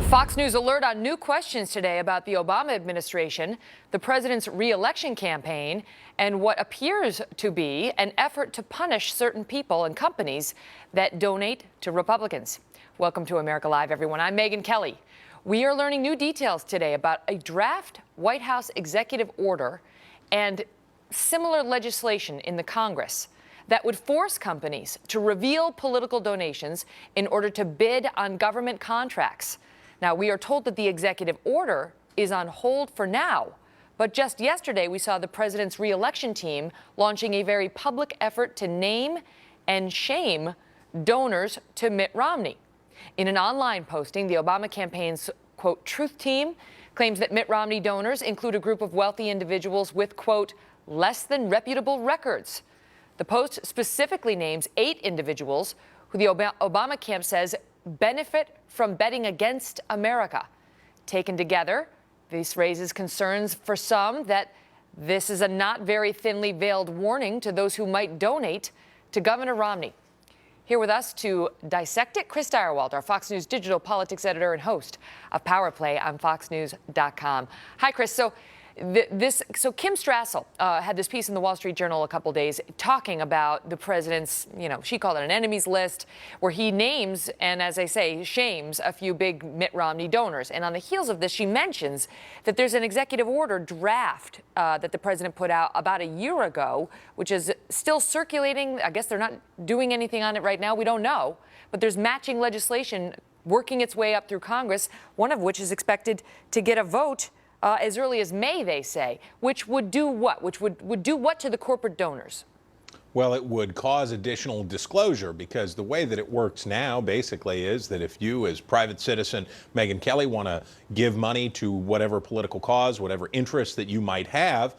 Fox News alert on new questions today about the Obama administration, the president's re-election campaign, and what appears to be an effort to punish certain people and companies that donate to Republicans. Welcome to America Live, everyone. I'm Megyn Kelly. We are learning new details today about a draft White House executive order and similar legislation in the Congress that would force companies to reveal political donations in order to bid on government contracts. Now, we are told that the executive order is on hold for now, but just yesterday we saw the president's re-election team launching a very public effort to name and shame donors to Mitt Romney. In an online posting, the Obama campaign's, quote, truth team claims that Mitt Romney donors include a group of wealthy individuals with, quote, less than reputable records. The post specifically names 8 individuals who the Obama camp says benefit from betting against America. Taken together, this raises concerns for some that this is a not very thinly veiled warning to those who might donate to Governor Romney. Here with us to dissect it, Chris Direwald, our Fox News digital politics editor and host of Power Play on foxnews.com. Hi, Chris. So Kim Strassel had this piece in the Wall Street Journal a couple days talking about the president's, she called it an enemies list, where he names and, as I say, shames a few big Mitt Romney donors. And on the heels of this, she mentions that there's an executive order draft that the president put out about a year ago, which is still circulating. I guess they're not doing anything on it right now. We don't know. But there's matching legislation working its way up through Congress, one of which is expected to get a vote as early as May, they say, which would do what? Which would do what to the corporate donors? Well, it would cause additional disclosure, because the way that it works now basically is that if you, as private citizen Megyn Kelly, want to give money to whatever political cause, whatever interest that you might have,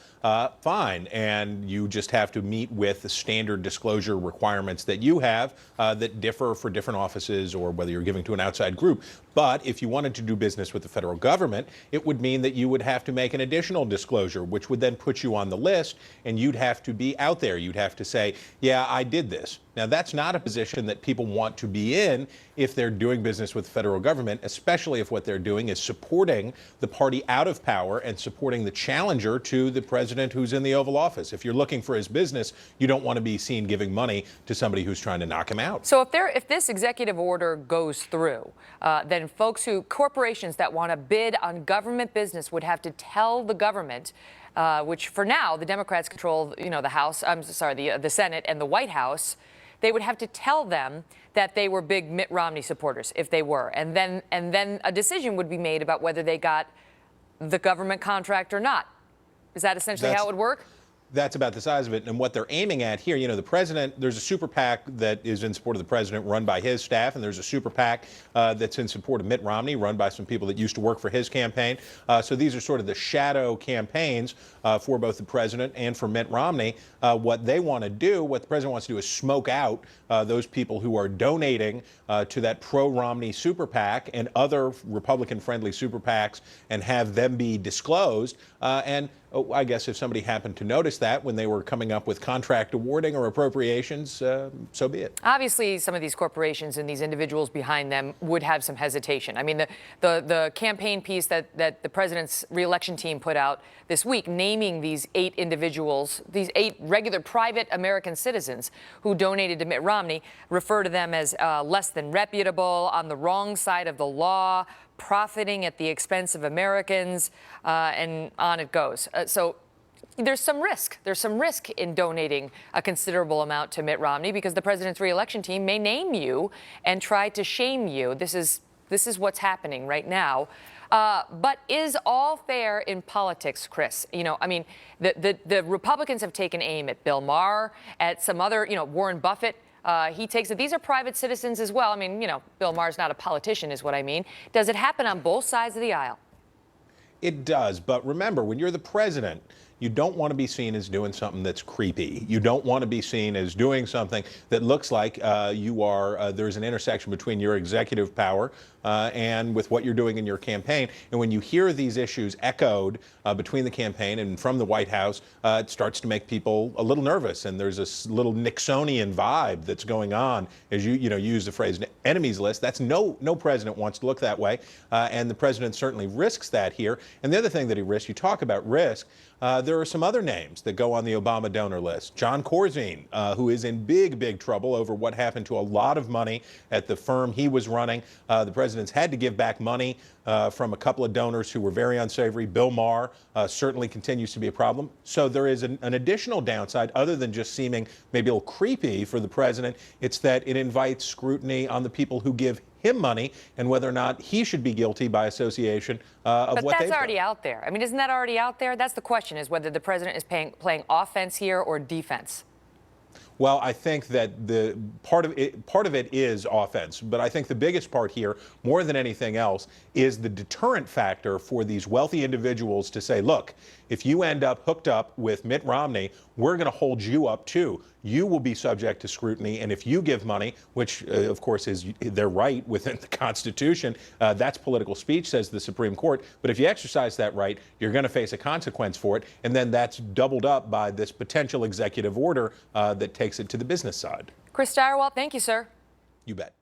fine. And you just have to meet with the standard disclosure requirements that you have that differ for different offices or whether you're giving to an outside group. But if you wanted to do business with the federal government, it would mean that you would have to make an additional disclosure, which would then put you on the list, and you'd have to be out there. You'd have to say, yeah, I did this. Now, that's not a position that people want to be in if they're doing business with the federal government, especially if what they're doing is supporting the party out of power and supporting the challenger to the president who's in the Oval Office. If you're looking for his business, you don't want to be seen giving money to somebody who's trying to knock him out. So if this executive order goes through, then corporations that want to bid on government business would have to tell the government, which for now the Democrats control, the House, the Senate and the White House. They would have to tell them that they were big Mitt Romney supporters, if they were, and then a decision would be made about whether they got the government contract or not. Is that essentially how it would work? That's about the size of it. And what they're aiming at here, the president, there's a super PAC that is in support of the president run by his staff, and there's a super PAC that's in support of Mitt Romney run by some people that used to work for his campaign. So these are sort of the shadow campaigns for both the president and for Mitt Romney. What they want to do, what the president wants to do, is smoke out those people who are donating to that pro-Romney super PAC and other Republican-friendly super PACs and have them be disclosed. I guess if somebody happened to notice that when they were coming up with contract awarding or appropriations, so be it. Obviously, some of these corporations and these individuals behind them would have some hesitation. I mean, the campaign piece that the president's re-election team put out this week, naming these 8 individuals, these 8 regular private American citizens who donated to Mitt Romney, refer to them as less than reputable, on the wrong side of the law, profiting at the expense of Americans, and on it goes. So there's some risk. There's some risk in donating a considerable amount to Mitt Romney, because the president's re-election team may name you and try to shame you. This is what's happening right now. But is all fair in politics, Chris? The Republicans have taken aim at Bill Maher, at some other, Warren Buffett. He takes it. These are private citizens as well. I mean, Bill Maher's not a politician, is what I mean. Does it happen on both sides of the aisle? It does. But remember, when you're the president, you don't want to be seen as doing something that's creepy. You don't want to be seen as doing something that looks like there's an intersection between your executive power and with what you're doing in your campaign. And when you hear these issues echoed between the campaign and from the White House, it starts to make people a little nervous. And there's this little Nixonian vibe that's going on, as you use the phrase enemies list. That's no president wants to look that way, and the president certainly risks that here. And the other thing that he risks, you talk about risk, there are some other names that go on the Obama donor list. John Corzine, who is in big trouble over what happened to a lot of money at the firm he was running. The president's had to give back money from a couple of donors who were very unsavory. Bill Maher certainly continues to be a problem. So there is an additional downside, other than just seeming maybe a little creepy for the president. It's that it invites scrutiny on the people who give him money and whether or not he should be guilty by association of what they've done. But that's already out there. I mean, isn't that already out there? That's the question, is whether the president is playing offense here or defense. Well, I think that the part of it is offense, but I think the biggest part here, more than anything else, is the deterrent factor for these wealthy individuals to say, look, if you end up hooked up with Mitt Romney, we're going to hold you up too. You will be subject to scrutiny, and if you give money, which of course is their right within the Constitution, that's political speech, says the Supreme Court. But if you exercise that right, you're going to face a consequence for it, and then that's doubled up by this potential executive order that takes it to the business side. Chris Stirewalt, thank you, sir. You bet.